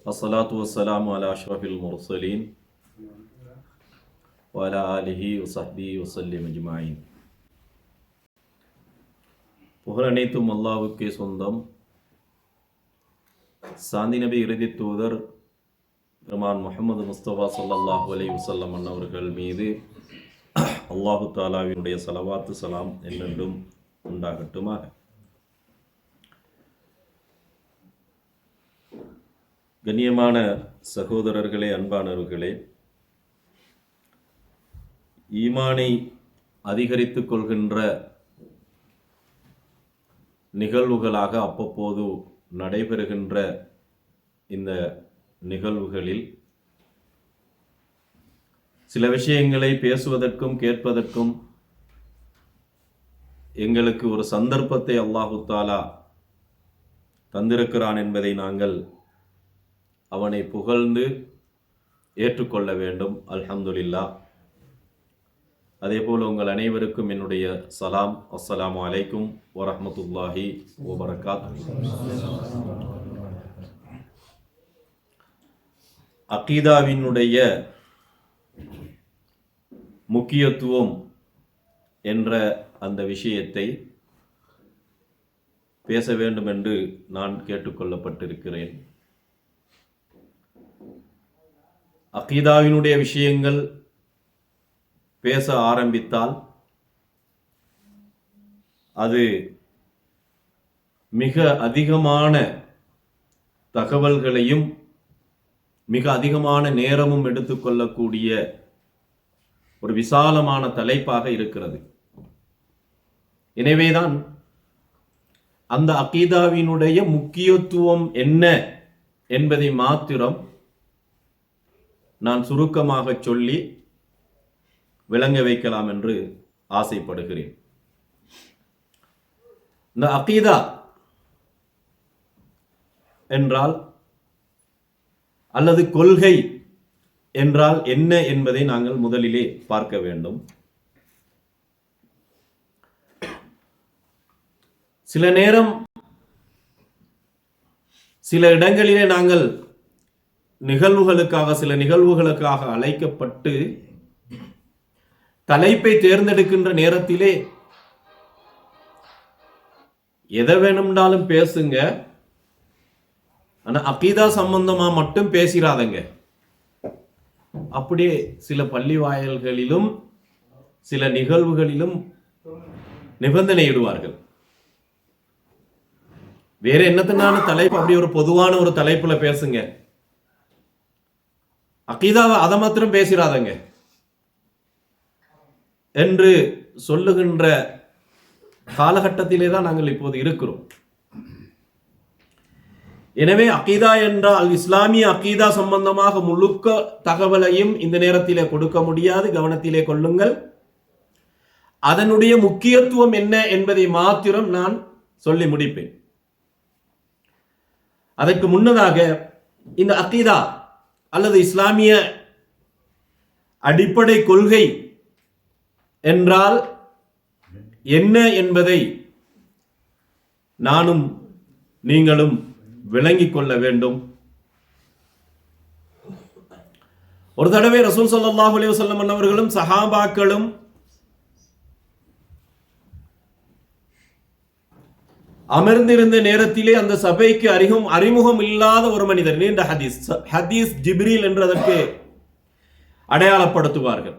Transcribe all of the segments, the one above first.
அஸ்ஸலாத்து வஸ்ஸலாமு அலா அஷ்ரஃபில் முர்சலீன் வ அலா ஆலிஹி வஸஹ்பிஹி வஸல்லிம் அஜ்மஈன். புகழ் அனைத்தும் அல்லாஹ்வுக்கே சொந்தம். சாந்தி நபி இறுதி தூதர் பெருமான் முஹம்மது முஸ்தபா ஸல்லல்லாஹு அலைஹி வஸல்லம் அவர்கள் மீது அல்லாஹு தஆலாவினுடைய ஸலவாத்து ஸலாம் என்றென்றும் உண்டாகட்டுமாக. கண்ணியமான சகோதரர்களே, அன்பானவர்களே, ஈமானை அதிகரித்துக் கொள்கின்ற நிகழ்வுகளாக அப்பப்போது நடைபெறுகின்ற இந்த நிகழ்வுகளில் சில விஷயங்களை பேசுவதற்கும் கேட்பதற்கும் எங்களுக்கு ஒரு சந்தர்ப்பத்தை அல்லாஹு தஆலா தந்திருக்கிறான் என்பதை நாங்கள் அவனை புகழ்ந்து ஏற்றுக்கொள்ள வேண்டும். அல்ஹம்துலில்லாஹ். அதேபோல் உங்கள் அனைவருக்கும் என்னுடைய சலாம். அஸ்ஸலாமு அலைக்கும் வரஹ்மத்துல்லாஹி வபரகாத்துஹு. அகீதாவினுடைய முக்கியத்துவம் என்ற அந்த விஷயத்தை பேச வேண்டும் என்று நான் கேட்டுக்கொள்ளப்பட்டிருக்கிறேன். அகீதாவினுடைய விஷயங்கள் பேச ஆரம்பித்தால் அது மிக அதிகமான தகவல்களையும் மிக அதிகமான நேரமும் எடுத்துக்கொள்ளக்கூடிய ஒரு விசாலமான தலைப்பாக இருக்கிறது. எனவேதான் அந்த அகீதாவினுடைய முக்கியத்துவம் என்ன என்பதை மாத்திரம் நான் சுருக்கமாக சொல்லி விளங்க வைக்கலாம் என்று ஆசைப்படுகிறேன். இந்த அகீதா என்றால் அல்லது கொள்கை என்றால் என்ன என்பதை நாங்கள் முதலிலே பார்க்க வேண்டும். சில நேரம் சில இடங்களிலே நாங்கள் சில நிகழ்வுகளுக்காக அழைக்கப்பட்டு தலைப்பை தேர்ந்தெடுக்கின்ற நேரத்திலே எதை வேணும்னாலும் பேசுங்க, ஆனா அகீதா சம்பந்தமா மட்டும் பேசிடாதங்க. அப்படியே சில பள்ளி வாயல்களிலும் சில நிகழ்வுகளிலும் நிபந்தனை இடுவார்கள். வேற என்னத்தினால தலைப்பு அப்படி ஒரு பொதுவான ஒரு தலைப்புல பேசுங்க, அகீதாவை அதை மாத்திரம் பேசிடாதங்க என்று சொல்லுகின்ற காலகட்டத்திலே தான் நாங்கள் இப்போது இருக்கிறோம். எனவே அகீதா என்றால் இஸ்லாமிய அகீதா சம்பந்தமாக முழுக்க தகவலையும் இந்த நேரத்திலே கொடுக்க முடியாது, கவனத்திலே கொள்ளுங்கள். அதனுடைய முக்கியத்துவம் என்ன என்பதை மாத்திரம் நான் சொல்லி முடிப்பேன். அதற்கு முன்னதாக இந்த அகீதா அல்லது இஸ்லாமிய அடிப்படை கொள்கை என்றால் என்ன என்பதை நானும் நீங்களும் விளங்கிக் கொள்ள வேண்டும். ஒரு தடவை ரசூல் ஸல்லல்லாஹு அலைஹி வஸல்லம் அவர்களும் சஹாபாக்களும் அமர்ந்திருந்த நேரத்திலே அந்த சபைக்கு அறிமுகம் இல்லாத ஒரு மனிதர், நீண்ட ஹதீஸ் ஜிப்ரீல் என்று அதற்கு அடையாளப்படுத்துவார்கள்.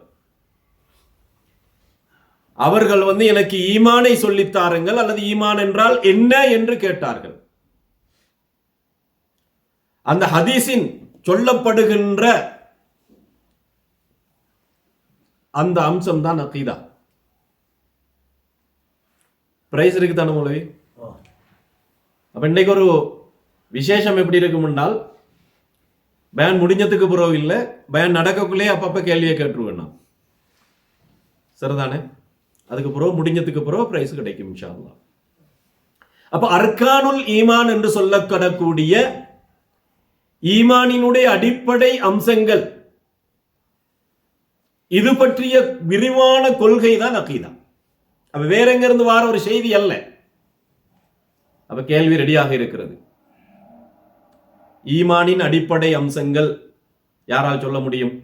அவர்கள் எனக்கு ஈமானை சொல்லித்தாருங்கள் அல்லது ஈமான் என்றால் என்ன என்று கேட்டார்கள். அந்த ஹதீஸின் சொல்லப்படுகின்ற அந்த அம்சம் தான் அகீதா. பிரைஸ் இருக்கு தானே மௌலவி? அப்ப இன்னைக்கு ஒரு விசேஷம் எப்படி இருக்கும்னால், பயான் முடிஞ்சதுக்கு பிறகு இல்லை, பயான் நடக்கக்குள்ளே அப்பப்ப கேள்வியை கேட்டுருவேன் நான். சரிதானே? அதுக்கு பிறகு முடிஞ்சதுக்கு பிறகு பிரைஸ் கிடைக்கும் இன்ஷா அல்லாஹ். அப்ப அர்கானுல் ஈமான் என்று சொல்லப்படக்கூடிய ஈமானினுடைய அடிப்படை அம்சங்கள், இது பற்றிய விரிவான கொள்கை தான் அகீதா. அப்ப வேற எங்க இருந்து வார ஒரு செய்தி அல்ல. அப்ப கேள்வி ரெடியாக இருக்கிறது. ஈமானின் அடிப்படை அம்சங்கள் யாரால் சொல்ல முடியும்?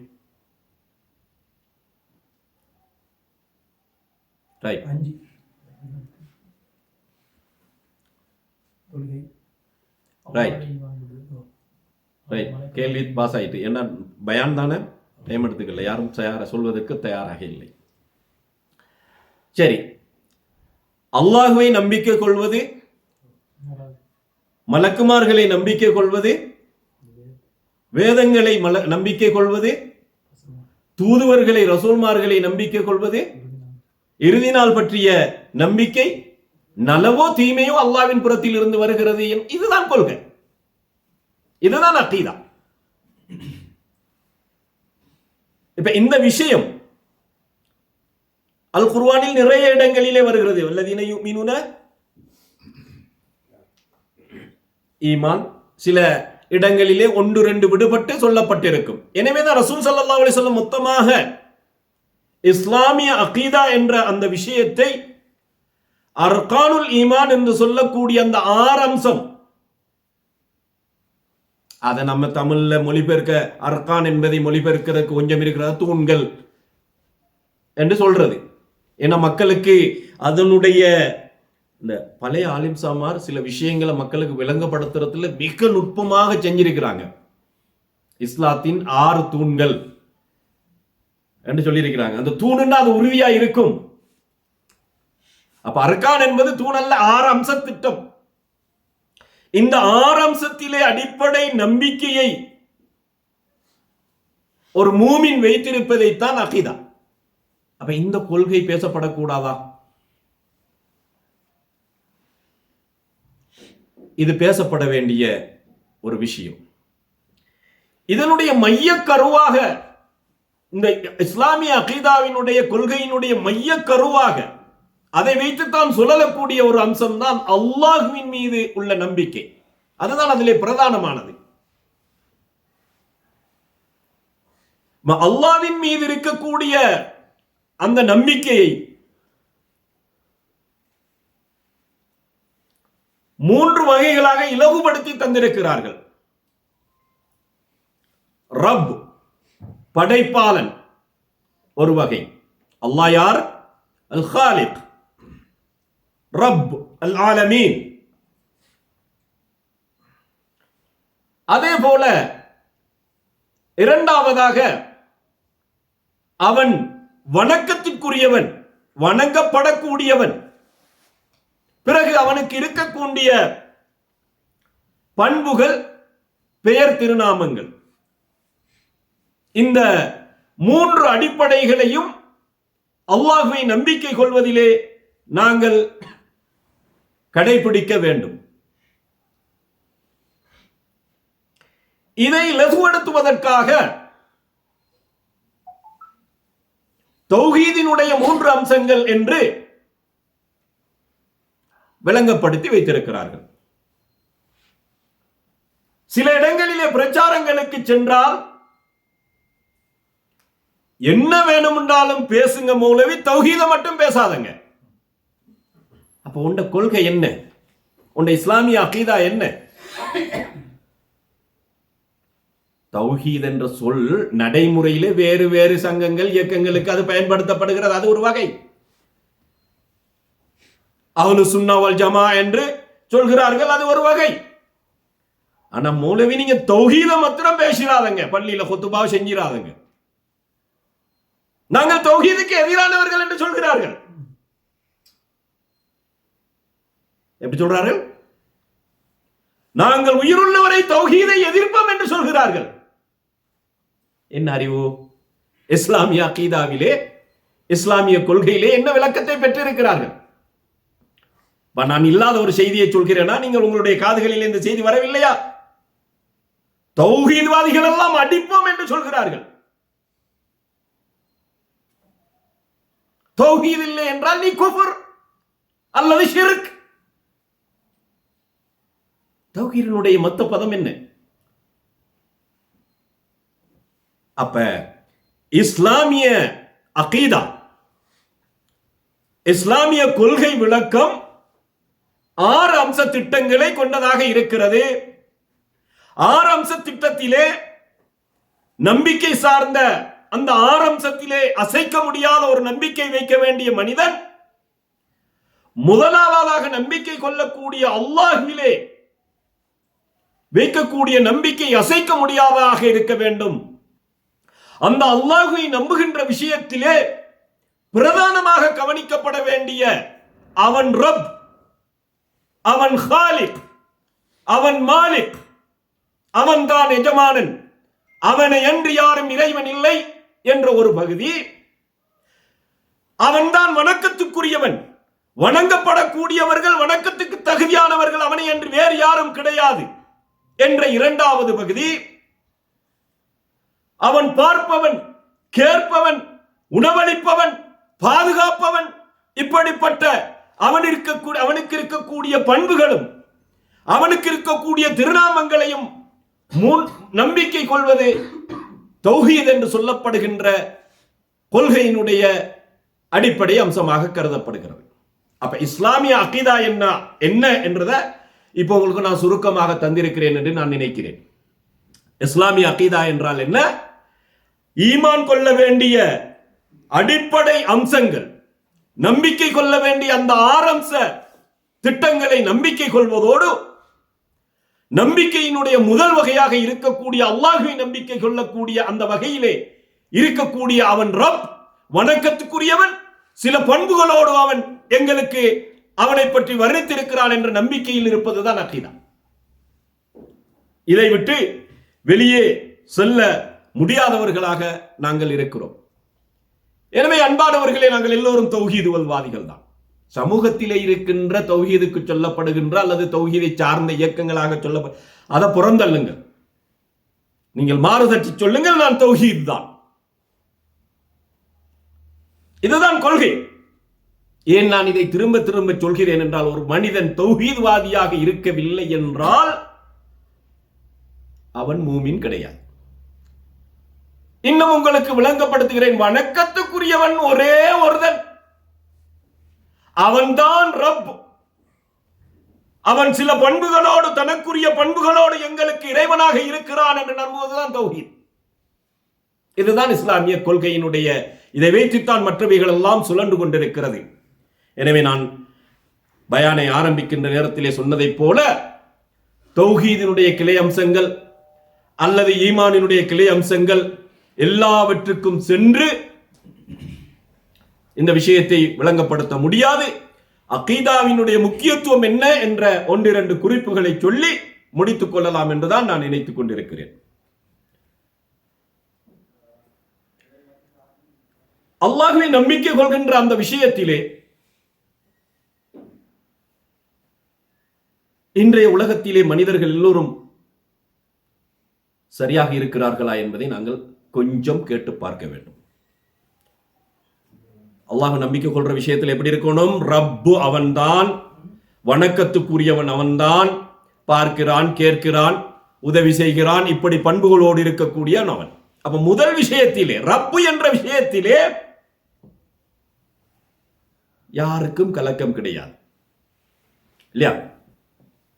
கேள்வி பாஸ் ஆயிட்டு. என்ன பயான் தானே, டைம் எடுத்துக்கல, யாரும் சொல்வதற்கு தயாராக இல்லை. சரி, அல்லாஹுவை நம்பிக்கை கொள்வது, மலக்குமார்களை நம்பிக்கை கொள்வது, வேதங்களை நம்பிக்கை கொள்வது, தூதுவர்களை ரசூல்மார்களை நம்பிக்கை கொள்வது, இறுதி நாள் பற்றிய நம்பிக்கை, நலவோ தீமையோ அல்லாஹ்வின் புறத்தில் இருந்து வருகிறது, இதுதான் கொள்கை, இதுதான் அகீதா. இப்ப இந்த விஷயம் அல் குர்ஆனில் நிறைய இடங்களிலே வருகிறது. வல்லதீன யுமினூன, ஈமான் சில இடங்களிலே ஒன்று ரெண்டு விடுபட்டு சொல்லப்பட்டிருக்கும். எனவேதான் ரசூல் ஸல்லல்லாஹு அலைஹி வஸல்லம் மொத்தமாக இஸ்லாமிய அகீதா என்ற அந்த விஷயத்தை அர்கானுல் ஈமான் என்று சொல்லக்கூடிய அந்த 6 அம்சம், அதை நம்ம தமிழ்ல மொழிபெயர்க்க அர்கான் என்பதை மொழிபெயர்க்கிறதுக்கு கொஞ்சம் இருக்கிற தூண்கள் என்று சொல்றது. ஏன்னா மக்களுக்கு அதனுடைய இந்த பழைய ஆலிம் சாமார் சில விஷயங்களை மக்களுக்கு விளங்கப்படுத்துறதுல மிக நுட்பமாக செஞ்சிருக்கிறாங்க. இஸ்லாத்தின் 6 தூண்கள் என்று சொல்லியிருக்கிறாங்க. அந்த தூணுன்னா அது உறுதியா இருக்கும். அப்ப அர்கான் என்பது தூண் அல்ல, 6 அம்ச திட்டம். இந்த 6 அம்சத்திலே அடிப்படை நம்பிக்கையை ஒரு மூமின் வைத்திருப்பதைத்தான் அகீதா. அப்ப இந்த கொள்கை பேசப்படக்கூடாதா? இது பேசப்பட வேண்டிய ஒரு விஷயம். இதனுடைய மைய கருவாக, இந்த இஸ்லாமிய அகீதாவினுடைய கொள்கையினுடைய மைய கருவாக அதை வைத்துத்தான் சொல்லக்கூடிய ஒரு அம்சம் தான் அல்லாஹ்வின் மீது உள்ள நம்பிக்கை. அதுதான் அதிலே பிரதானமானது. அல்லாஹ்வின் மீது இருக்கக்கூடிய அந்த நம்பிக்கையை 3 வகைகளாக இலகுபடுத்தி தந்திருக்கிறார்கள். ரப், படைப்பாளன் ஒரு வகை. அல்லாஹ் யார்? அல் காலிக், ரப் அல் ஆலமீன். அதே போல இரண்டாவதாக அவன் வணக்கத்திற்குரியவன், வணங்கப்படக்கூடியவன். பிறகு அவனுக்கு இருக்கக்கூடிய பண்புகள், பெயர், திருநாமங்கள். இந்த 3 அடிப்படைகளையும் அல்லாஹ்வை நம்பிக்கை கொள்வதிலே நாங்கள் கடைபிடிக்க வேண்டும். இதை இலகுபடுத்துவதற்காக தௌஹீதினுடைய 3 அம்சங்கள் என்று விளங்கப்படுத்தி வைத்திருக்கிறார்கள். சில இடங்களிலே பிரச்சாரங்களுக்கு சென்றால் என்ன வேணும்னாலும் பேசுங்க மௌலவி, தௌஹீதை மட்டும் பேசாதங்க. அப்ப உண்ட கொள்கை என்ன? உண்ட இஸ்லாமிய அகீதா என்ன? தௌஹீத் என்ற சொல் நடைமுறையிலே வேறு வேறு சங்கங்கள், இயக்கங்களுக்கு அது பயன்படுத்தப்படுகிறது. அது ஒரு வகை. அஹ்லு சுன்னா வல் ஜமா என்று சொல்கிறார்கள், அது ஒரு வகை. ஆனா மௌலவி நீங்க தௌஹீதை மாத்திரம் பேசிடாதங்க, பள்ளியில குத்துபாவை செஞ்சிடாதங்க, நாங்கள் தௌஹீதுக்கு எதிரானவர்கள் என்று சொல்கிறார்கள். எப்படி சொல்றார்கள்? நாங்கள் உயிருள்ளவரை தௌஹீதை எதிர்ப்போம் என்று சொல்கிறார்கள். என்ன அறிவு? இஸ்லாமிய அகீதாவிலே, இஸ்லாமிய கொள்கையிலே என்ன விளக்கத்தை பெற்றிருக்கிறார்கள்? நான் இல்லாத ஒரு செய்தியை சொல்கிறேனா? நீங்கள் உங்களுடைய காதுகளில் இந்த செய்தி வரவில்லையா? தௌஹீத்வாதிகள் எல்லாம் அடிப்போம் என்று சொல்கிறார்கள். தௌஹீத் இல்லை என்றால் நீ குஃபர் அல்லது ஷிர்க். தௌஹீதினுடைய மொத்த பதம் என்ன? அப்ப இஸ்லாமிய அகீதா, இஸ்லாமிய கொள்கை விளக்கம் 6 அம்ச திட்டங்களை கொண்டதாக இருக்கிறது. ஆரம்ச திட்டத்திலே நம்பிக்கை சார்ந்த அந்த ஆரம்சத்திலே அசைக்க முடியாத ஒரு நம்பிக்கை வைக்க வேண்டிய மனிதன் முதலாவதாக நம்பிக்கை கொள்ளக்கூடிய அல்லாஹ்விலே வைக்கக்கூடிய நம்பிக்கை அசைக்க முடியாததாக இருக்க வேண்டும். அந்த அல்லாஹ்வை நம்புகின்ற விஷயத்திலே பிரதானமாக கவனிக்கப்பட வேண்டிய அவன் ரப், அவன் ஹாலிக், அவன் மாலிக், அவன் தான் எஜமானன், அவனை அன்றி யாரும் இறைவன் இல்லை என்ற ஒரு பகுதி, அவன்தான் வணக்கத்துக்குரியவன், வணங்கப்படக்கூடியவர்கள் வணக்கத்துக்கு தகுதியானவர்கள் அவனை அன்றி வேறு யாரும் கிடையாது என்ற இரண்டாவது பகுதி, அவன் பார்ப்பவன், கேட்பவன், உணவளிப்பவன், பாதுகாப்பவன், இப்படிப்பட்ட அவனுக்கு இருக்கக்கூடிய பண்புகளும் அவனுக்கு இருக்கக்கூடிய திருநாமங்களையும் நம்பிக்கை கொள்வது தௌஹீத் என்று சொல்லப்படுகின்ற கொள்கையினுடைய அடிப்படை அம்சமாக கருதப்படுகிறது. அப்ப இஸ்லாமிய அகீதா என்ன என்றதை இப்போ உங்களுக்கு நான் சுருக்கமாக தந்திருக்கிறேன் என்று நான் நினைக்கிறேன். இஸ்லாமிய அகீதா என்றால் என்ன? ஈமான் கொள்ள வேண்டிய அடிப்படை அம்சங்கள், நம்பிக்கை கொள்ள வேண்டிய அந்த ஆரம்ச திட்டங்களை நம்பிக்கை கொள்வதோடு நம்பிக்கையினுடைய முதல் வகையாக இருக்கக்கூடிய அல்லாஹ்வை நம்பிக்கை கொள்ளக்கூடிய அந்த வகையிலே இருக்கக்கூடிய அவன் ரப், வணக்கத்துக்குரியவன், சில பண்புகளோடு அவன் எங்களுக்கு அவனை பற்றி வர்ணித்திருக்கிறான் என்ற நம்பிக்கையில் இருப்பதுதான் அகீதா. இதை விட்டு வெளியே செல்ல முடியாதவர்களாக நாங்கள் இருக்கிறோம். எனவே அன்பானவர்களே, நாங்கள் எல்லோரும் தௌஹீதுவாதிகள் தான். சமூகத்திலே இருக்கின்ற தௌஹீதுக்கு சொல்லப்படுகின்ற அல்லது தௌஹீதை சார்ந்த இயக்கங்களாக சொல்லப்பட அதை புறந்தள்ளுங்கள். நீங்கள் மாறுதட்டி சொல்லுங்கள், நான் தௌஹீத் தான், இதுதான் கொள்கை. ஏன் நான் இதை திரும்ப திரும்ப சொல்கிறேன் என்றால், ஒரு மனிதன் தௌஹீத்வாதியாக இருக்கவில்லை என்றால் அவன் மூமின் கிடையாது. இன்னும் உங்களுக்கு விளங்கப்படுத்துகிறேன். வணக்கத்துக்குரியவன் ஒரே ஒருவன், அவன்தான் ரப். அவன் சில பண்புகளோடு, தனக்குரிய பண்புகளோடு எங்களுக்கு இறைவனாக இருக்கிறான் என்று நம்புவதுதான் தௌஹீத். இதுதான் இஸ்லாமிய கொள்கையினுடைய, இதை வைத்துத்தான் மற்றவைகள் எல்லாம் சுழன்று கொண்டிருக்கிறது. எனவே நான் பயானை ஆரம்பிக்கின்ற நேரத்திலே சொன்னதைப் போல தௌஹீதினுடைய கிளை அம்சங்கள் அல்லது ஈமானினுடைய கிளை அம்சங்கள் எல்லாவற்றுக்கும் சென்று இந்த விஷயத்தை விளங்கப்படுத்த முடியாது. அகீதாவினுடைய முக்கியத்துவம் என்ன என்ற ஒன்றிரண்டு குறிப்புகளை சொல்லி முடித்துக் கொள்ளலாம் என்றுதான் நான் நினைத்துக் கொண்டிருக்கிறேன். அல்லாஹ்வை நம்பிக்கை கொள்கின்ற அந்த விஷயத்திலே இன்றைய உலகத்திலே மனிதர்கள் எல்லோரும் சரியாக இருக்கிறார்களா என்பதை நாங்கள் கொஞ்சம் கேட்டு பார்க்க வேண்டும். அல்லாஹ் நம்பிக்கை கொள்ற விஷயத்தில் எப்படி இருக்கணும்? ரப்பு அவன்தான், வணக்கத்துக்குரியவன் அவன்தான், பார்க்கிறான், கேட்கிறான், உதவி செய்கிறான், இப்படி பண்புகளோடு இருக்கக்கூடிய அவன். அப்ப முதல் விஷயத்திலே, ரப்பு என்ற விஷயத்திலே யாருக்கும் கலக்கம் கிடையாது, இல்லையா?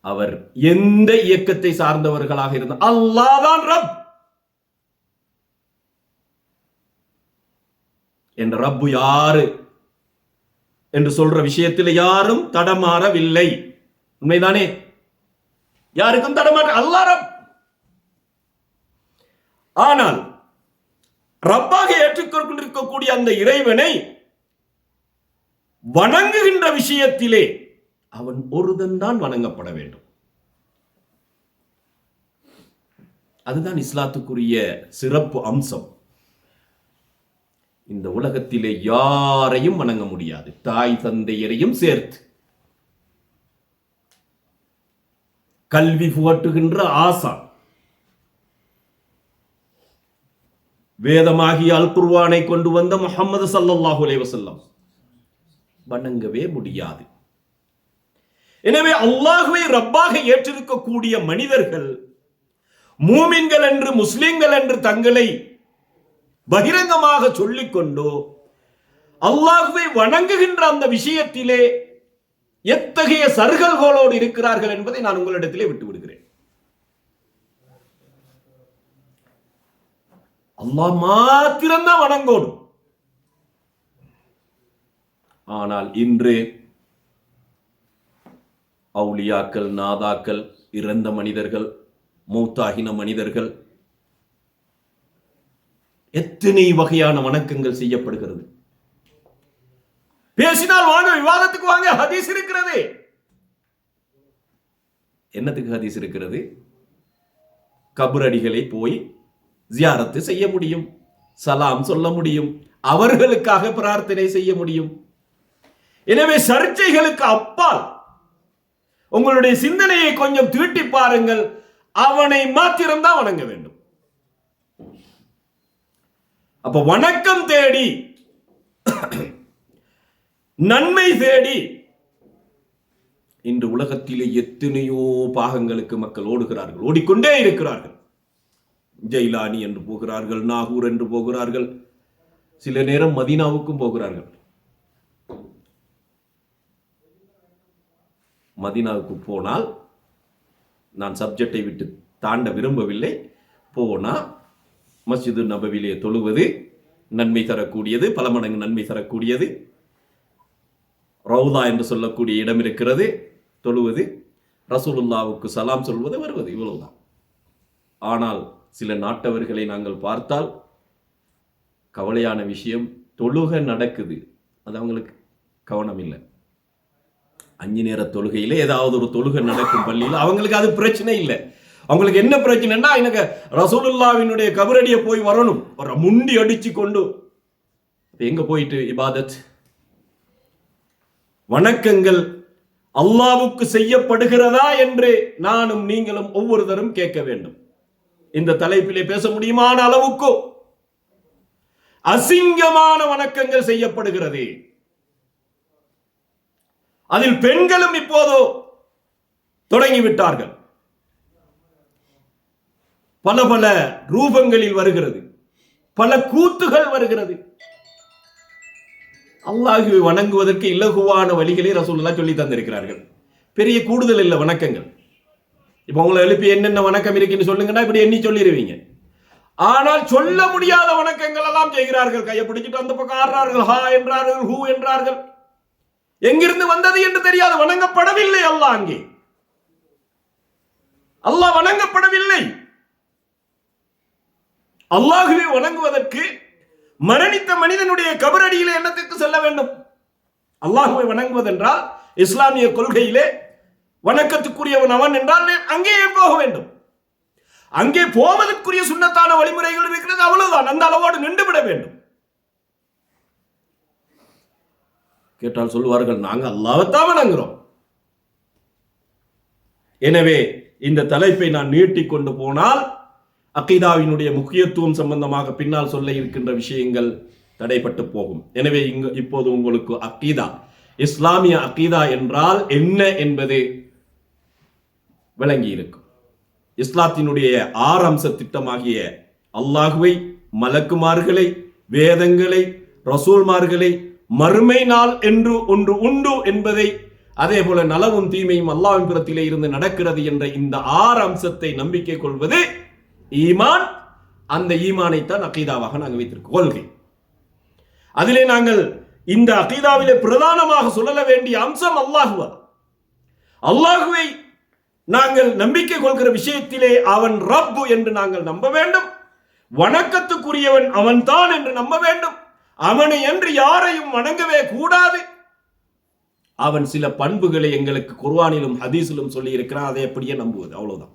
அவர் எந்த இயக்கத்தை சார்ந்தவர்களாக இருந்தால் அல்லாஹ் தான் ரப். என்ற ரப்பு யாரு என்று சொல்ற விஷயத்தில் யாரும் தடமாறவில்லை. உண்மைதானே? யாருக்கும் தடமாற அல்லாஹ் ரப். ஆனால் ரப்பாக ஏற்றுக்கொண்டிருக்கக்கூடிய அந்த இறைவனை வணங்குகின்ற விஷயத்திலே அவன் ஒருவன் தான் வணங்கப்பட வேண்டும். அதுதான் இஸ்லாத்துக்குரிய சிறப்பு அம்சம். இந்த உலகத்திலே யாரையும் வணங்க முடியாது, தாய் தந்தையரையும் சேர்த்து. கல்வி புகட்டுகின்ற ஆசான், வேதமாகிய அல் குர்ஆனை கொண்டு வந்த முஹம்மது ஸல்லல்லாஹு அலைஹி வஸல்லம் வணங்கவே முடியாது. எனவே அல்லாஹ்வை ரப்பாக ஏற்றிருக்கக்கூடிய மனிதர்கள் மூமின்கள் என்று, முஸ்லிம்கள் என்று தங்களை பகிரங்கமாக சொல்லிக்கொண்டோ அல்லாஹ்வை வணங்குகின்ற அந்த விஷயத்திலே எத்தகைய சருகல்களோடு இருக்கிறார்கள் என்பதை நான் உங்களிடத்திலே விட்டு விடுகிறேன். அல்லாஹ் மாத்திரம்தான் வணங்கணும். ஆனால் இன்று அவுலியாக்கள், நாதாக்கள், இறந்த மனிதர்கள், மௌத்தாகின மனிதர்கள், எத்தனை வகையான வணக்கங்கள் செய்யப்படுகிறது. பேசினால் வாங்க, விவாதத்துக்கு வாங்க, ஹதீஸ் இருக்கிறது. என்னத்துக்கு ஹதீஸ் இருக்கிறது? கபரடிகளை போய் ஜியாரத்து செய்ய முடியும், சலாம் சொல்ல முடியும், அவர்களுக்காக பிரார்த்தனை செய்ய முடியும். எனவே சர்ச்சைகளுக்கு அப்பால் உங்களுடைய சிந்தனையை கொஞ்சம் தீட்டி பாருங்கள். அவனை மாத்திரம்தான் வணங்க வேண்டும். அப்ப வணக்கம் தேடி, நன்மை தேடி இன்று உலகத்திலே எத்தனையோ பாகங்களுக்கு மக்கள் ஓடுகிறார்கள், ஓடிக்கொண்டே இருக்கிறார்கள். ஜெயிலானி என்று போகிறார்கள், நாகூர் என்று போகிறார்கள், சில நேரம் மதீனாவுக்கும் போகிறார்கள். மதீனாவுக்கு போனால், நான் சப்ஜெக்டை விட்டு தாண்ட விரும்பவில்லை, போனா மஸ்ஜிது நபவிலே தொழுவது நன்மை தரக்கூடியது, பல மடங்கு நன்மை தரக்கூடியது. ரவுதா என்று சொல்லக்கூடிய இடம் இருக்கிறது, தொழுவது, ரசூலுல்லாவுக்கு சலாம் சொல்வது, வருவது, இவ்வளவுதான். ஆனால் சில நாட்டவர்களை நாங்கள் பார்த்தால் கவலையான விஷயம், தொழுக நடக்குது, அது அவங்களுக்கு கவனம் இல்லை. 5 நேர தொழுகையில ஏதாவது ஒரு தொழுகை நடக்கும் பள்ளியில் அவங்களுக்கு அது பிரச்சனை இல்லை. அவங்களுக்கு என்ன பிரச்சனைன்னா, எனக்கு ரசூலுல்லாவினுடைய கபரடியை போய் வரணும், ஒரு முண்டி அடிச்சு கொண்டு. எங்க போயிட்டு இபாதத்? வணக்கங்கள் அல்லாஹ்வுக்கு செய்யப்படுகிறதா என்று நானும் நீங்களும் ஒவ்வொருத்தரும் கேட்க வேண்டும். இந்த தலைப்பிலே பேச முடியுமான அளவுக்கு அசிங்கமான வணக்கங்கள் செய்யப்படுகிறது. அதில் பெண்களும் இப்போது தொடங்கிவிட்டார்கள். பல பல ரூபங்களில் வருகிறது, பல கூத்துகள் வருகிறது. அல்லாஹ்வை வணங்குவதற்கு இலகுவான வழிகளை ரசூலுல்லாஹ் சொல்லி தந்திருக்கிறார்கள். பெரிய கூடுதல் இல்லை வணக்கங்கள். இப்ப உங்களை எழுப்பி என்னென்ன வணக்கம் இருக்குன்னு சொல்லுங்கன்னா இப்படி எண்ணி சொல்லிடுவீங்க. ஆனால் சொல்ல முடியாத வணக்கங்கள் எல்லாம் செய்கிறார்கள். கையை பிடிச்சிட்டு அந்த பக்கம் ஆடுறார்கள், ஹா என்றார்கள், ஹூ என்றார்கள். எங்கிருந்து வந்தது என்று தெரியாது. வணங்கப்படவில்லை அல்லாஹ். அங்கே அல்லாஹ் வணங்கப்படவில்லை. அல்லாஹ்வை வணங்குவதற்கு மரணித்த மனிதனுடைய கபரடியிலே என்னத்துக்கு செல்ல வேண்டும்? அல்லாஹ்வை வணங்குவதென்றால் இஸ்லாமிய கொள்கையிலே வணக்கத்துக்குரியவன் அவன் என்றால் அங்கேயே போக வேண்டும். அங்கே போவதற்குரிய சுன்னத்தான வழிமுறைகள் இருக்கிறது, அவ்வளவுதான். அந்த அளவோடு நின்றுவிட வேண்டும். கேட்டால் சொல்லுவார்கள், நாங்க அல்லாஹ்வைத்தான் வணங்குறோம். எனவே இந்த தலைப்பை நான் நீட்டிக் கொண்டு போனால் அகீதாவினுடைய முக்கியத்துவம் சம்பந்தமாக பின்னால் சொல்ல இருக்கின்ற விஷயங்கள் தடைப்பட்டு போகும். எனவே இப்போது உங்களுக்கு அகீதா, இஸ்லாமிய அகீதா என்றால் என்ன என்பது விளங்கி இருக்கும். இஸ்லாத்தினுடைய 6 அம்ச திட்டமாகிய அல்லாஹ்வை, மலக்குமார்களை, வேதங்களை, ரசூல்மார்களை, மறுமை நாள் என்று ஒன்று உண்டு என்பதை, அதே போல நலவும் தீமையும் அல்லாஹ்வின் புறத்திலே இருந்து நடக்கிறது என்ற இந்த 6 அம்சத்தை நம்பிக்கை கொள்வது ஈமான். அந்த ஈமானைத்தான் அகீதாவாக நாங்கள் வைத்திருக்கோம், கொள்கை. அதிலே நாங்கள் இந்த அகீதாவிலே பிரதானமாக சொல்ல வேண்டிய அம்சம் அல்லாஹுவா. அல்லாஹுவை நாங்கள் நம்பிக்கை கொள்கிற விஷயத்திலே அவன் ரப்பு என்று நாங்கள் நம்ப வேண்டும். வணக்கத்துக்குரியவன் அவன் தான் என்று நம்ப வேண்டும். அவனை என்று யாரையும் வணங்கவே கூடாது. அவன் சில பண்புகளை எங்களுக்கு குர்ஆனிலும் ஹதீஸிலும் சொல்லி இருக்கிறான், அதை அப்படியே நம்புவது, அவ்வளவுதான்.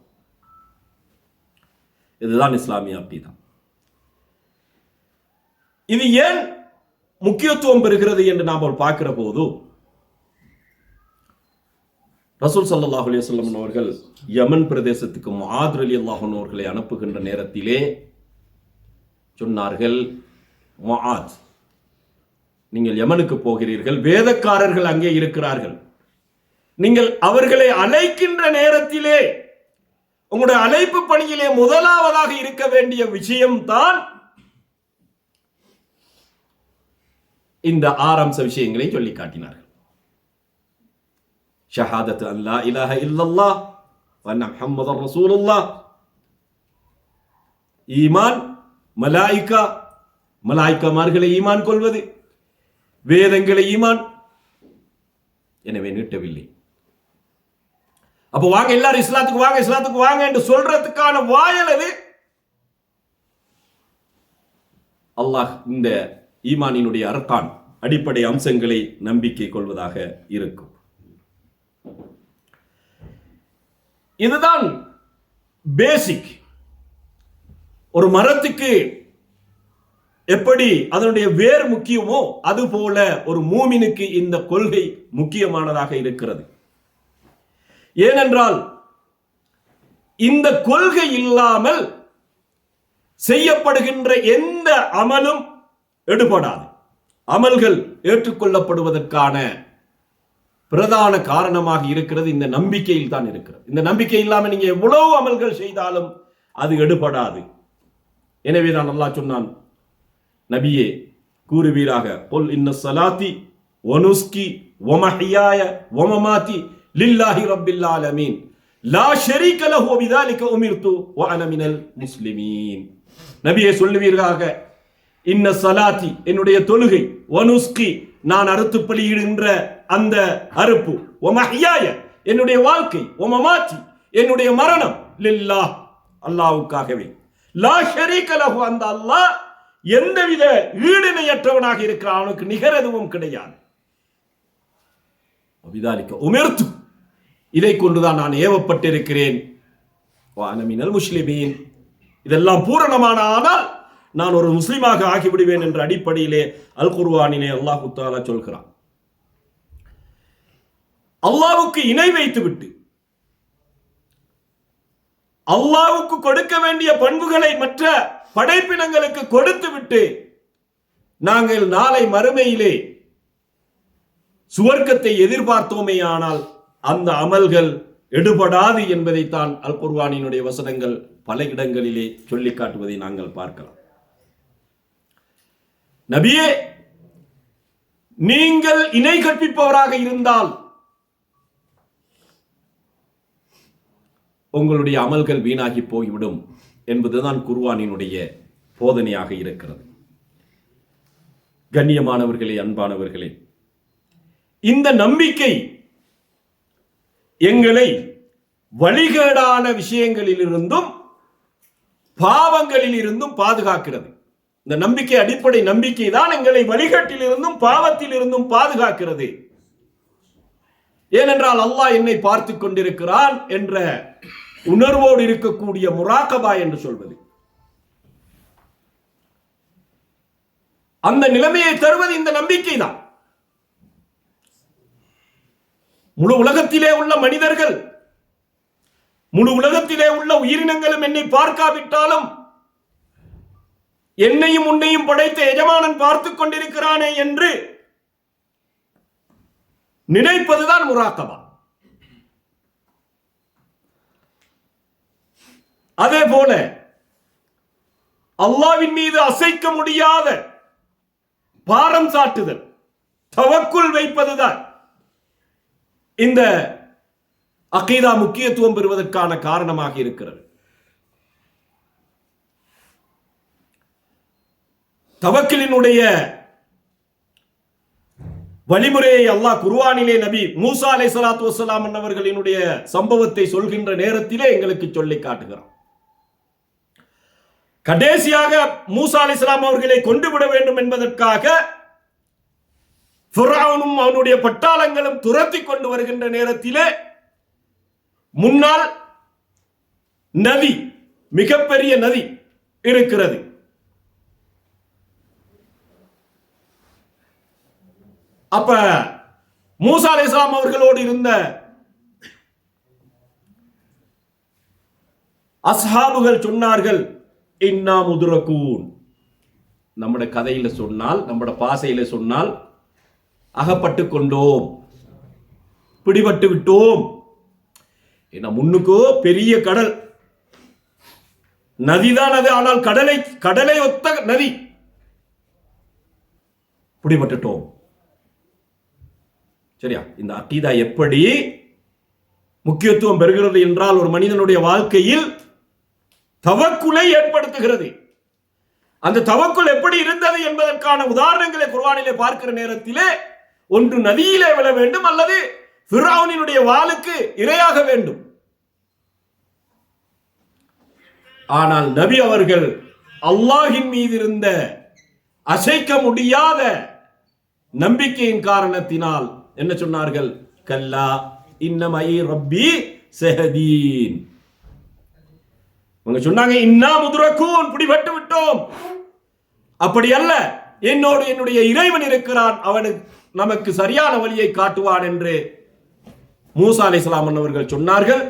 இதுதான் இஸ்லாமிய அகீதா. இது ஏன் முக்கியத்துவம் பெறுகிறது என்று நாம் பார்க்கிற போது, ரசூல் ஸல்லல்லாஹு அலைஹி வஸல்லம் அவர்கள் யமன் பிரதேசத்துக்கு முஆத் ரலியல்லாஹு அன்ஹு அவர்களை அனுப்புகின்ற நேரத்திலே சொன்னார்கள், முஆத், நீங்கள் யமனுக்கு போகிறீர்கள், வேதக்காரர்கள் அங்கே இருக்கிறார்கள், நீங்கள் அவர்களை அழைக்கின்ற நேரத்திலே உங்களுடைய அழைப்பு பணியிலே முதலாவதாக இருக்க வேண்டிய விஷயம்தான் இந்த 6 அம்ச விஷயங்களை சொல்லி காட்டினார்கள். ஷஹாதத்து அல்லா இலாஹ இல்லல்லாஹ் வ அன்ன முஹம்மதர் ரசூலுல்லாஹ், ஈமான் மலாய்க்காமார்களை ஈமான் கொள்வது, வேதங்களை ஈமான். எனவே நீட்டவில்லை. அப்ப வாங்க எல்லாரும் இஸ்லாத்துக்கு வாங்க, இஸ்லாத்துக்கு வாங்க என்று சொல்றதுக்கான வாயல் அது. அல்லாஹ் இந்த ஈமானினுடைய அர்கான் அடிப்படை அம்சங்களை நம்பிக்கை கொள்வதாக இருக்கும். இதுதான் பேசிக். ஒரு மரத்துக்கு எப்படி அதனுடைய வேர் முக்கியமோ அதுபோல ஒரு மூமினுக்கு இந்த கொள்கை முக்கியமானதாக இருக்கிறது. ஏனென்றால் இந்த கொள்கை இல்லாமல் செய்யப்படுகின்ற எந்த அமலும் எடுபடாது. அமல்கள் ஏற்றுக்கொள்ளப்படுவதற்கான பிரதான காரணமாக இருக்கிறது இந்த நம்பிக்கையில் தான் இருக்கிறது. இந்த நம்பிக்கை இல்லாமல் நீங்க எவ்வளவு அமல்கள் செய்தாலும் அது எடுபடாது. எனவே தான் அல்லாஹ் சொன்னான், நபியே கூறுவீராக, குல் இன்ன ஸலாத்தி வ நுஸ்கி வ மஹ்யாய வ மமாத்தி லில்லாஹி ரப்பில் ஆலமீன் லா ஷரீக லஹு வ பிதாலிக உமிர்து வ அன மினல் முஸ்லிமீன். நபியே சொல்லுவீராக, இன்ன ஸலாத்தி என்னுடைய தொழுகை, வ நுஸ்கி நான் அறுத்து பலியிடுகின்ற அந்த அறுப்பு, வ மஹ்யாய என்னுடைய வாழ்க்கை, வ மமாத்தி என்னுடைய மரணம், லில்லாஹ் அல்லாஹ்வுக்காகவே, லா ஷரீக லஹு அந்த அல்லாஹ் எந்தவித ஈடிணையற்றவனாக இருக்கிறான், அவனுக்கு நிகர் எதுவும் கிடையாது. உமிர்து இதை கொண்டுதான் நான் ஏவப்பட்டிருக்கிறேன். மினல் முஸ்லிமீன் இதெல்லாம் பூரணமான ஆனால் நான் ஒரு முஸ்லிமாக ஆகிவிடுவேன் என்ற அடிப்படையிலே அல் குர்ஆனிலே அல்லாஹ் தஆலா சொல்கிறான். அல்லாஹ்வுக்கு இணை வைத்துவிட்டு அல்லாஹ்வுக்கு கொடுக்க வேண்டிய பண்புகளை மற்ற படைப்பினங்களுக்கு கொடுத்து விட்டு நாங்கள் நாளை மறுமையிலே சுவர்க்கத்தை எதிர்பார்த்தோமே ஆனால் அந்த அமல்கள் எடுபடாது என்பதைத்தான் அல் குர்ஆனினுடைய வசனங்கள் பல இடங்களிலே சொல்லி காட்டுவதை நாங்கள் பார்க்கலாம். நபியே, நீங்கள் இணை கற்பிப்பவராக இருந்தால் உங்களுடைய அமல்கள் வீணாகி போய்விடும் என்பதுதான் குர்ஆனினுடைய போதனையாக இருக்கிறது. கண்ணியமானவர்களே, அன்பானவர்களே, இந்த நம்பிக்கை எங்களை வழிகேடான விஷயங்களிலிருந்தும் பாவங்களில் இருந்தும் பாதுகாக்கிறது. இந்த நம்பிக்கை, அடிப்படை நம்பிக்கை தான் எங்களை வழிகாட்டில் இருந்தும் பாவத்தில் இருந்தும் பாதுகாக்கிறது. ஏனென்றால் அல்லாஹ் என்னை பார்த்து கொண்டிருக்கிறான் என்ற உணர்வோடு இருக்கக்கூடிய முராகபா என்று சொல்வது, அந்த நிலைமையை தருவது இந்த நம்பிக்கை தான். முழு உலகத்திலே உள்ள மனிதர்கள், முழு உலகத்திலே உள்ள உயிரினங்களும் என்னை பார்க்காவிட்டாலும் என்னையும் உன்னையும் படைத்த எஜமானன் பார்த்துக் கொண்டிருக்கிறானே என்று நினைப்பதுதான் முராகபா. அதே போல அல்லாஹ்வின் மீது அசைக்க முடியாத பாரம் சாட்டுதல், தவக்குல் வைப்பதுதான் இந்த அகீதா முக்கியத்துவம் பெறுவதற்கான காரணமாக இருக்கிறது. தவக்கலினுடைய வழிமுறையை அல்லாஹ் குர்ஆனிலே நபி மூசா அலைஹிஸ்ஸலாத்து வஸ்ஸலாம் அவர்களினுடைய சம்பவத்தை சொல்கின்ற நேரத்திலே எங்களுக்கு சொல்லி காட்டுகிறார். கடைசியாக மூசா அலைஹிஸ்ஸலாம் அவர்களை கொண்டுவிட வேண்டும் என்பதற்காக ஃபிரௌனும் அவனுடைய பட்டாளங்களும் துரத்தி கொண்டு வருகின்ற நேரத்திலே முன்னால் நதி, மிகப்பெரிய நதி இருக்கிறது. அப்ப மூசா அலைஹிஸ்ஸலாம் அவர்களோடு இருந்த அஸ்ஹாபுகள் சொன்னார்கள், இன்னா முதுரகூன். நம்முடைய கதையில சொன்னால், நம்முடைய பாசையில சொன்னால், அகப்பட்டு கொண்டோம், பிடிபட்டு விட்டோம். ஏன்னா முன்னுக்கோ பெரிய கடல், நதிதான் அது, ஆனால் கடலை ஒத்த நதி, பிடிபட்டுட்டோம். சரியா? இந்த அகீதா எப்படி முக்கியத்துவம் பெறுகிறது என்றால், ஒரு மனிதனுடைய வாழ்க்கையில் தவக்குலை ஏற்படுத்துகிறது. அந்த தவக்குல் எப்படி இருந்தது என்பதற்கான உதாரணங்களை குர்ஆனிலே பார்க்கிற நேரத்திலே ஒன்று நதியிலே விழ வேண்டும் அல்லது ஃபிரௌனினுடைய வாளுக்கு இரையாக வேண்டும். ஆனால் நபி அவர்கள் அல்லாஹ்வின் மீது இருந்த அசைக்க முடியாத நம்பிக்கையின் காரணத்தினால் என்ன சொன்னார்கள்? கல்லா இன்னமை ரப்பி சஹதீன். அவங்க சொன்னாங்க இன்னா முதுரக்கூன், பிடிபட்டு விட்டோம். அப்படி அல்ல, என்னோடு என்னுடைய இறைவன் இருக்கிறான், அவனுக்கு நமக்கு சரியான வழியை காட்டுவான் என்று மூசா அலைஹிஸ்ஸலாம் அவர்கள் சொன்னார்கள்.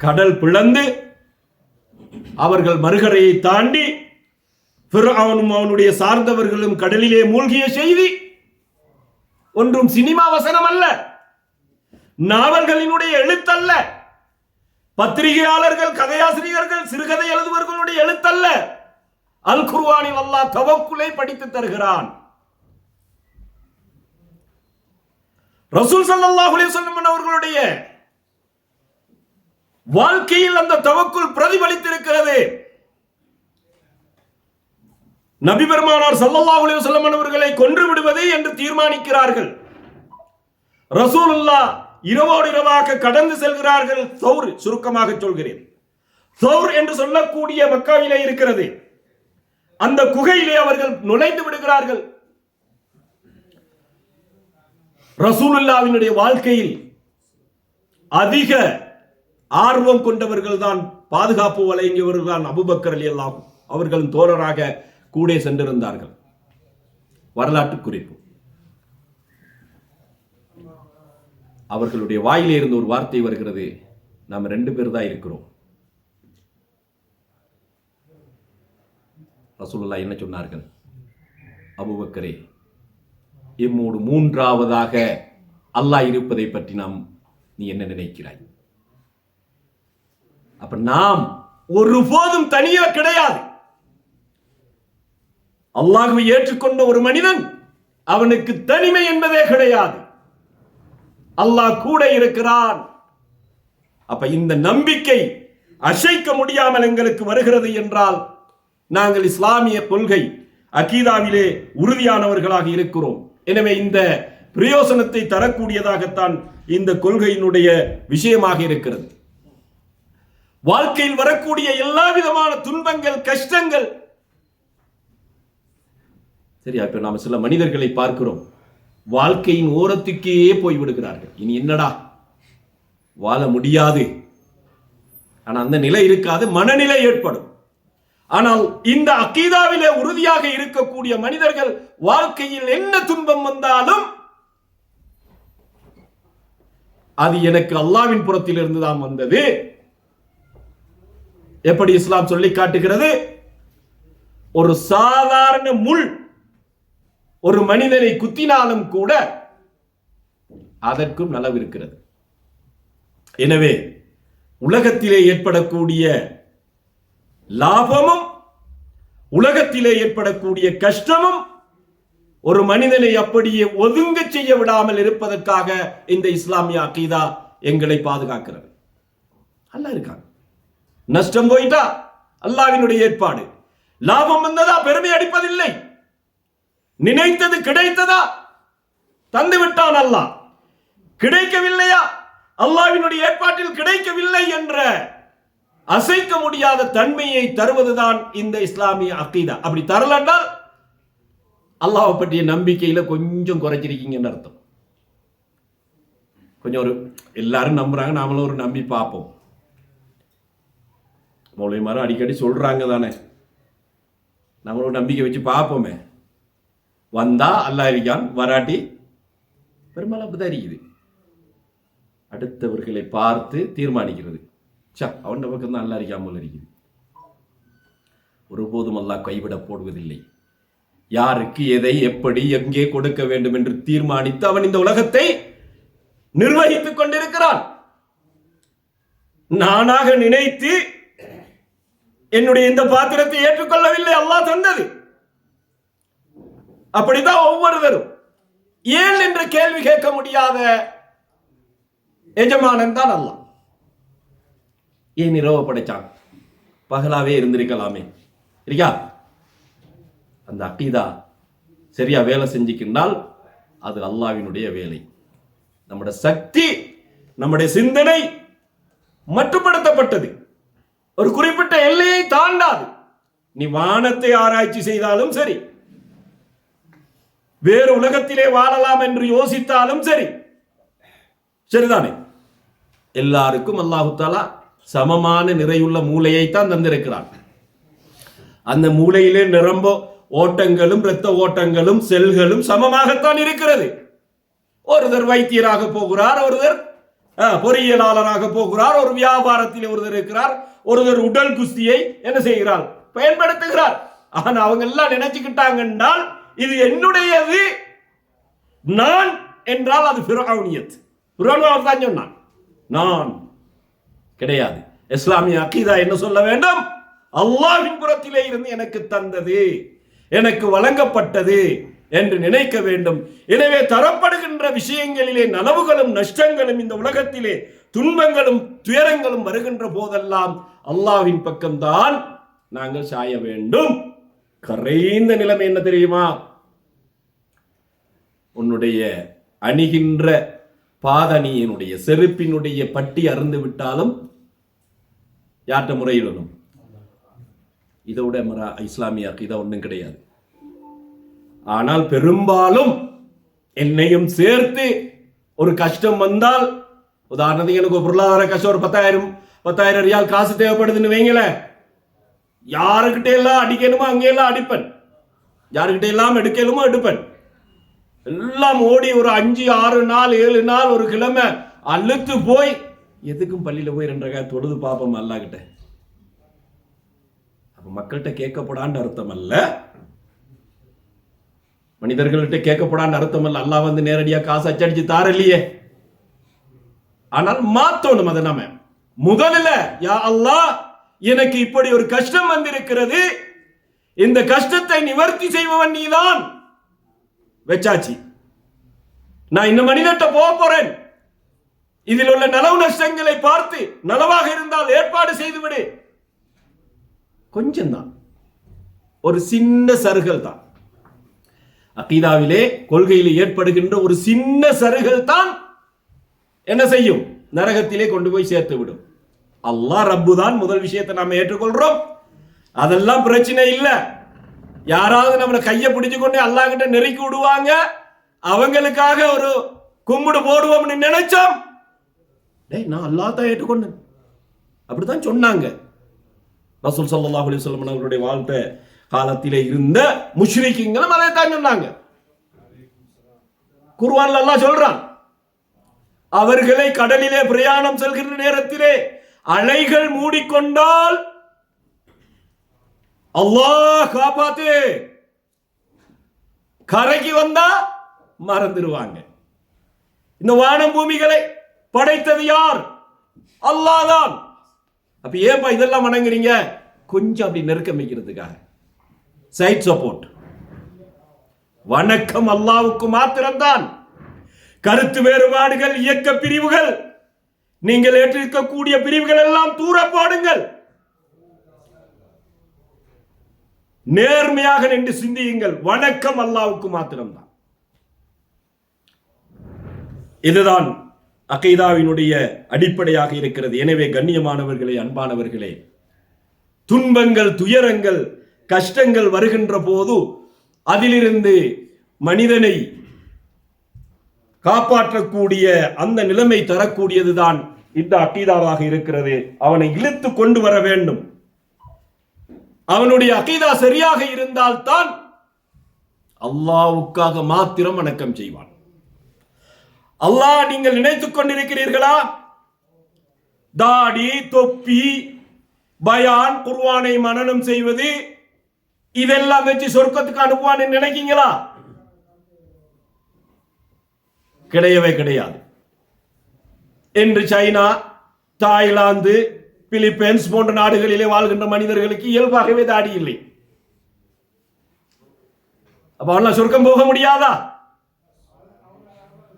கடல் பிளந்து அவர்கள் மறுகரையை தாண்டி ஃபிரௌனும் அவனுடைய சார்ந்தவர்களும் கடலிலே மூழ்கிய செய்தி ஒன்றும் சினிமா வசனம் அல்ல, நாவல்களினுடைய எழுத்தல்ல, பத்திரிகையாளர்கள், கதையாசிரியர்கள், சிறுகதை எழுதுவர்களுடைய எழுத்தல்ல. அல் குர்ஆனில் அல்லாஹ் தவக்குலை படித்து தருகிறான். ரசூல் ஸல்லல்லாஹு அலைஹி வஸல்லம் அவர்களுடைய வாழ்க்கையில் அந்த தவக்குல் பிரதிபலித்திருக்கிறது. நபி பெருமானார் ஸல்லல்லாஹு அலைஹி வஸல்லம் அவர்களை கொன்று விடுவது என்று தீர்மானிக்கிறார்கள். ரசூலுல்லாஹ் இரவோடு இரவாக கடந்து செல்கிறார்கள். தௌர், சுருக்கமாக சொல்கிறேன், தௌர் என்று சொல்லக்கூடிய மக்காவிலே இருக்கிறது. அந்த குகையிலே அவர்கள் நுழைந்து விடுகிறார்கள். ரசூலுல்லாஹ்வினுடைய வாழ்க்கையில் அதிக ஆர்வம் கொண்டவர்கள் தான், பாதுகாப்பு வழங்கியவர்கள் தான் அபூபக்கர் ரலியல்லாஹு அவர்களின் தோழராக கூட சென்றிருந்தார்கள். வரலாற்று குறிப்பு. அவர்களுடைய வாயிலே இருந்து ஒரு வார்த்தை வருகிறது, நாம் 2 பேர் தான் இருக்கிறோம். ரசூலுல்லாஹ் என்ன சொன்னார்கள்? அபூபக்கரே, எம்மோடு 3ஆவதாக அல்லாஹ் இருப்பதை பற்றி நீ என்ன நினைக்கிறாய்? அப்ப நாம் ஒருபோதும் தனியா கிடையாது. அல்லாஹ்வை ஏற்றுக்கொண்ட ஒரு மனிதன் அவனுக்கு தனிமை என்பதே கிடையாது. அல்லாஹ் கூட இருக்கிறான். அப்ப இந்த நம்பிக்கை அசைக்க முடியாமல் எங்களுக்கு வருகிறது என்றால் நாங்கள் இஸ்லாமிய கொள்கை அகீதாவிலே உறுதியானவர்களாக இருக்கிறோம். எனவே இந்த பிரயோசனத்தை தரக்கூடியதாகத்தான் இந்த கொள்கையினுடைய விஷயமாக இருக்கிறது. வாழ்க்கையில் வரக்கூடிய எல்லா விதமான துன்பங்கள், கஷ்டங்கள், சரியா? இப்ப நாம சில மனிதர்களை பார்க்கிறோம், வாழ்க்கையின் ஓரத்துக்கே போய் விடுகிறார்கள். இனி என்னடா, வாழ முடியாது. ஆனா அந்த நிலை இருக்காது, மனநிலை ஏற்படும். ஆனால் இந்த அகீதாவிலே உறுதியாக இருக்கக்கூடிய மனிதர்கள் வாழ்க்கையில் என்ன துன்பம் வந்தாலும் அது எனக்கு அல்லாஹ்வின் புறத்தில் இருந்து தான் வந்தது. எப்படி இஸ்லாம் சொல்லி காட்டுகிறது? ஒரு சாதாரண முள் ஒரு மனிதனை குத்தினாலும் கூட அதற்கும் நலவு இருக்கிறது. எனவே உலகத்திலே ஏற்படக்கூடிய லாபமும் உலகத்திலே ஏற்படக்கூடிய கஷ்டமும் ஒரு மனிதனை அப்படியே ஒதுங்க செய்ய விடாமல் இருப்பதற்காக இந்த இஸ்லாமிய அகீதா எங்களை பாதுகாக்கிறது. அல்லாஹ் இருக்காங்க. நஷ்டம் போயிட்டா அல்லாஹ்வினுடைய ஏற்பாடு. லாபம் வந்ததா பெருமை அடிப்பதில்லை. நினைத்தது கிடைத்ததா தந்து விட்டான் அல்லாஹ். கிடைக்கவில்லையா அல்லாஹ்வினுடைய ஏற்பாட்டில் கிடைக்கவில்லை என்ற அசைக்க முடியாத தன்மையை தருவதுதான் இந்த இஸ்லாமிய அகீதா. அப்படி தரலன்றால் அல்லாஹ்வை பற்றிய நம்பிக்கையில கொஞ்சம் குறைச்சிருக்கீங்கன்னு அர்த்தம். கொஞ்சம் ஒரு எல்லாரும் நம்புறாங்க, நாமளும் ஒரு நம்பி பார்ப்போம். மௌலவிமாரும் அடிக்கடி சொல்றாங்க தானே, நம்மளோட நம்பிக்கை வச்சு பார்ப்போமே. வந்தா அல்லாஹ் இருக்கான், வராட்டி பெரும்பாலும் அப்படிதான் இருக்குது. அடுத்தவர்களை பார்த்து தீர்மானிக்கிறது, அவன் பக்கம் தான் அல்லாஹ் இருக்காமல் இருக்குது. ஒருபோதும் அல்லாஹ் கைவிட போடுவதில்லை. யாருக்கு எதை எப்படி எங்கே கொடுக்க வேண்டும் என்று தீர்மானித்து அவன் இந்த உலகத்தை நிர்வகித்துக் கொண்டிருக்கிறான். நானாக நினைத்து என்னுடைய இந்த பாத்திரத்தை ஏற்றுக்கொள்ளவில்லை, அல்லாஹ் தந்தது. அப்படித்தான் ஒவ்வொருவரும். ஏன் என்று கேள்வி கேட்க முடியாத எஜமானன் தான் அல்லாஹ். ஏன் இரவு படைச்சான்? பகலாவே இருந்திருக்கலாமே. இருக்கா? அந்த அக்கீதா சரியா வேலை செஞ்சுக்கின்றால் அது அல்லாஹ்வினுடைய வேலை. நம்முடைய சக்தி, நம்முடைய சிந்தனை மட்டுப்படுத்தப்பட்டது, ஒரு குறிப்பிட்ட எல்லையை தாண்டாது. நீ வானத்தை ஆராய்ச்சி செய்தாலும் சரி, வேறு உலகத்திலே வாழலாம் என்று யோசித்தாலும் சரி, சரிதானே? எல்லாருக்கும் அல்லாஹு தஆலா சமமான நிறையுள்ள மூளையை தான் தந்திருக்கிறான். அந்த மூளையிலே நிரம்ப ஓட்டங்களும் இரத்த ஓட்டங்களும் செல்களும் சமமாகத்தான் இருக்கிறது. ஒருவர் வைத்தியராக போகிறார், ஒருவர் பொறியியலாளராக போகிறார், ஒரு வியாபாரத்தில் ஒருவர் இருக்கிறார், ஒருவர் உடல் குஸ்தியை என்ன செய்கிறார், பயன்படுத்துகிறார். ஆனா அவங்க எல்லாம் நினைச்சுக்கிட்டாங்கன்னால் இது என்னுடையது, நான் என்றால் அது ஃபிரௌனியத். ஃபிரௌன் தான் சொன்னான், நான் கிடையாது. இஸ்லாமிய அகீதா என்ன சொல்ல வேண்டும்? அல்லாஹ்வின் புறத்திலே இருந்து எனக்கு தந்தது, எனக்கு வழங்கப்பட்டது என்று நினைக்க வேண்டும். எனவே தரப்படுகின்ற விஷயங்களிலே நலவுகளும் நஷ்டங்களும், இந்த உலகத்திலே துன்பங்களும் துயரங்களும் வருகின்ற போதெல்லாம் அல்லாஹ்வின் பக்கம்தான் நாங்கள் சாய வேண்டும். கரைந்த நிலைமை என்ன தெரியுமா? உன்னுடைய அணிகின்ற பாதணியினுடைய செருப்பினுடைய பட்டி அருந்து விட்டாலும் யார்கிட்ட முறையிடணும்? இதோட இஸ்லாமிய அகீதா ஒன்றும் கிடையாது. ஆனால் பெரும்பாலும் என்னையும் சேர்த்து ஒரு கஷ்டம் வந்தால், உதாரணத்துக்கு எனக்கு ஒரு பொருளாதார கஷ்டம், ஒரு 10,000 ரியால் காசு தேவைப்படுதுன்னு வைங்களேன், யாருக்கிட்ட எல்லாம் அடிக்கணுமோ அங்கெல்லாம் அடிப்பேன், யாருக்கிட்ட எல்லாம் எடுக்கணுமோ எடுப்பேன். எல்லாம் ஓடி ஒரு 5, 6 நாள் 7 நாள் ஒரு கிழமை அழுத்து போய் எதுக்கும் பள்ளியில போய் 2 ரகாத் தொழுது பார்ப்போம் அல்லாஹ் கிட்ட. அப்ப மக்கள்கிட்ட கேட்கப்படான்னு அர்த்தம் அல்ல, மனிதர்கள்ட்ட கேட்கப்படான்னு அர்த்தம் அல்ல. அல்லாஹ் வந்து நேரடியா காசு அச்சடிச்சு தாரலையே. ஆனால் மாத்தணும் அதை. நாம முதல்ல யா அல்லாஹ், எனக்கு இப்படி ஒரு கஷ்டம் வந்திருக்கிறது, இந்த கஷ்டத்தை நிவர்த்தி செய்பவன் நீதான். வெச்சாச்சு, நான் இந்த மனிதட்ட போக போறேன், இதில் உள்ள நலவு நஷ்டங்களை பார்த்து நலவாக இருந்தால் ஏற்பாடு செய்துவிடு. கொஞ்சம் தான், ஒரு சின்ன சருகல் தான். அகீதாவிலே கொள்கையிலே ஏற்படுகின்ற ஒரு சின்ன சருகல் தான் என்ன செய்யும்? நரகத்திலே கொண்டு போய் சேர்த்து விடும். அல்லாஹ் ரப்பு தான் முதல் விஷயத்தை நாம ஏற்றுக்கொள்றோம், அதெல்லாம் பிரச்சனை இல்லை. யாராவது நம்மளை கையை பிடிச்சு கொண்டு அல்லாஹ் கிட்ட நெருக்கி விடுவாங்க, அவங்களுக்காக ஒரு கும்பிடு போடுவோம்னு நினைச்சோம். நான் அல்லாஹ் தான் ஏற்றுக்கொண்டேன் அப்படித்தான் சொன்னாங்க. ரசூல் ஸல்லல்லாஹு அலைஹி வஸல்லம் அவர்களுடைய வாழ்க்கை காலத்திலே இருந்த முஷ்ரிக்கீங்களும் அதை தான் சொன்னாங்க. குர்ஆன்ல அல்லாஹ் சொல்றான், அவர்களை கடலிலே பிரயாணம் செல்கின்ற நேரத்திலே அலைகள் மூடிக்கொண்டால் அல்லாஹ் காப்பாத்து, கரைக்கு வந்தா மறந்துடுவாங்க. இந்த வானம் பூமிகளை படைத்தது யார்? அல்லாஹ் தான். அப்ப ஏன்பா இதெல்லாம் வணங்குறீங்க? கொஞ்சம் அப்படி நெருக்கம் வைக்கிறதுக்காக, சைட் சப்போர்ட். வணக்கம் அல்லாஹ்வுக்கு மாத்திரம்தான். கருத்து வேறுபாடுகள், இயக்க பிரிவுகள், நீங்கள் ஏற்றிருக்கக்கூடிய பிரிவுகள் எல்லாம் தூர போடுங்கள். நேர்மையாக நின்று சிந்தியுங்கள். வணக்கம் அல்லாஹ்வுக்கு மாத்திரம்தான். இதுதான் அகீதாவினுடைய அடிப்படையாக இருக்கிறது. எனவே கண்ணியமானவர்களே, அன்பானவர்களே, துன்பங்கள், துயரங்கள், கஷ்டங்கள் வருகின்ற போது அதிலிருந்து மனிதனை காப்பாற்றக்கூடிய அந்த நிலைமை தரக்கூடியதுதான் இந்த அகீதாவாக இருக்கிறது. அவனை இழுத்து கொண்டு வர வேண்டும். அவனுடைய அகீதா சரியாக இருந்தால் தான் அல்லாஹ்வுக்காக மாத்திரம் வணக்கம் செய்வான். அல்லாஹ் நீங்கள் நினைத்துக் கொண்டிருக்கிறீர்களா? தாடி, தொப்பி, பயான், குர்ஆனை மனனம் செய்வது, இதெல்லாம் வச்சு சொர்க்கத்துக்கு அனுப்புவான்னு நினைக்கீங்களா? கிடையவே கிடையாது. என்று சைனா, தாய்லாந்து, பிலிப்பைன்ஸ் போன்ற நாடுகளிலே வாழ்கின்ற மனிதர்களுக்கு இயல்பாகவே தாடி இல்லை. அப்ப அல்லாஹ் சொர்க்கம் போக முடியாதா?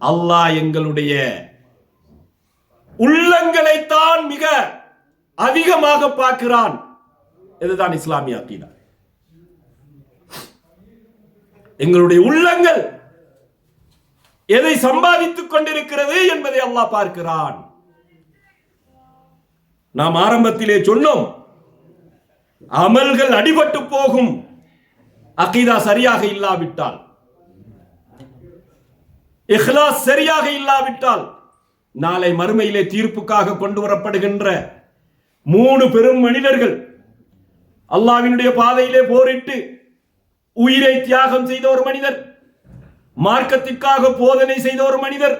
அல்லாஹ் எங்களுடைய உள்ளங்களைத்தான் மிக அதிகமாக பார்க்கிறான். இதுதான் இஸ்லாமிய அகீதா. எங்களுடைய உள்ளங்கள் எதை சம்பாதித்துக் கொண்டிருக்கிறது என்பதை அல்லாஹ் பார்க்கிறான். நாம் ஆரம்பத்திலே சொன்னோம், அமல்கள் அடிபட்டு போகும் அகீதா சரியாக இல்லாவிட்டால், இஹ்லாஸ் சரியாக இல்லாவிட்டால். நாளை மறுமையிலே தீர்ப்புக்காக கொண்டு வரப்படுகின்ற 3 பெரும் மனிதர்கள், அல்லாஹ்வினுடைய பாதையிலே போரிட்டு உயிரை தியாகம் செய்த ஒரு மனிதர், மார்க்கத்திற்காக போதனை செய்த ஒரு மனிதர்,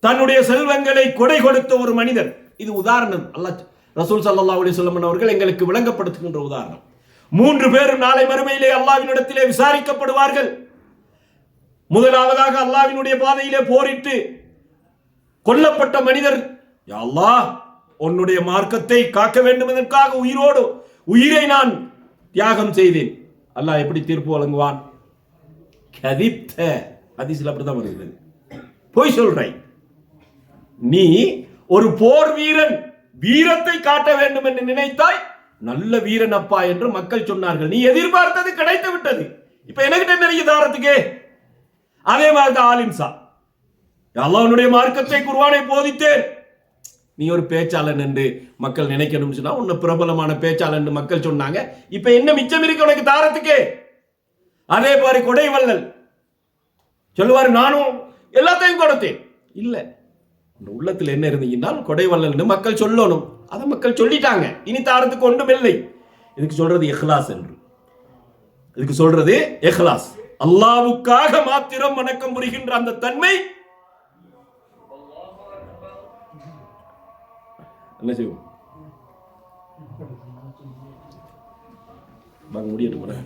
தன்னுடைய செல்வங்களை கொடை கொடுத்த ஒரு மனிதர். இது உதாரணம். அல்லாஹ் ரசூல் ஸல்லல்லாஹு அலைஹி வஸல்லம் அவர்கள் எங்களுக்கு விளங்கப்படுத்துகின்ற உதாரணம். 3 பேரும் நாளை மறுமையிலே அல்லாஹ்வினிடத்திலே விசாரிக்கப்படுவார்கள். முதலாவதாக அல்லாஹ்வினுடைய பாதையிலே போரிட்டு கொல்லப்பட்ட மனிதர், யா அல்லாஹ், உன்னுடைய மார்க்கத்தை காக்க வேண்டும் என்பதற்காக உயிரை நான் தியாகம் செய்தேன். அல்லாஹ் எப்படி தீர்ப்பு வழங்குவான்? கதிப்த ஹதீஸ்ல அப்படிதான் வருகிறது. பொய் சொல்றாய். நீ ஒரு போர் வீரன், வீரத்தை காட்ட வேண்டும் என்று நினைத்தாய், நல்ல வீரன் அப்பா என்று மக்கள் சொன்னார்கள். நீ எதிர்பார்த்தது கிடைத்து விட்டது. இப்ப எனக்கிட்ட நிறைய தாரத்துக்கே. அதே மாதிரிதான் ஆலிம்சா, அல்லாஹ்வுடைய மார்க்கத்தை குர்ஆனை போதித்தேன். நீ ஒரு பேச்சாளன் என்று மக்கள் நினைக்கணும்னு சொன்னா, உன்னை பிரபலமான பேச்சாளன் என்று மக்கள் சொன்னாங்க. இப்ப என்ன மிச்சம் இருக்கு உனக்கு தாரத்துக்கே? அதே மாதிரி கொடைவள்ளல் சொல்லுவார், நானும் எல்லாத்தையும் கொடுத்தேன். இல்ல, உள்ளத்தில் என்ன இருந்தீங்கன்னால் கொடைவள்ளல் என்று மக்கள் சொல்லணும். அதை மக்கள் சொல்லிட்டாங்க. இனி தாரத்துக்கு ஒன்றும் இல்லை. இதுக்கு சொல்றது இஹ்லாஸ் என்று. இதுக்கு சொல்றது இஹ்லாஸ். அல்லாஹ்வுக்காக மாத்திரம் வணக்கம் புரிகின்ற அந்த தன்மை. என்ன செய்வோம்? முடியட்டு போறேன்.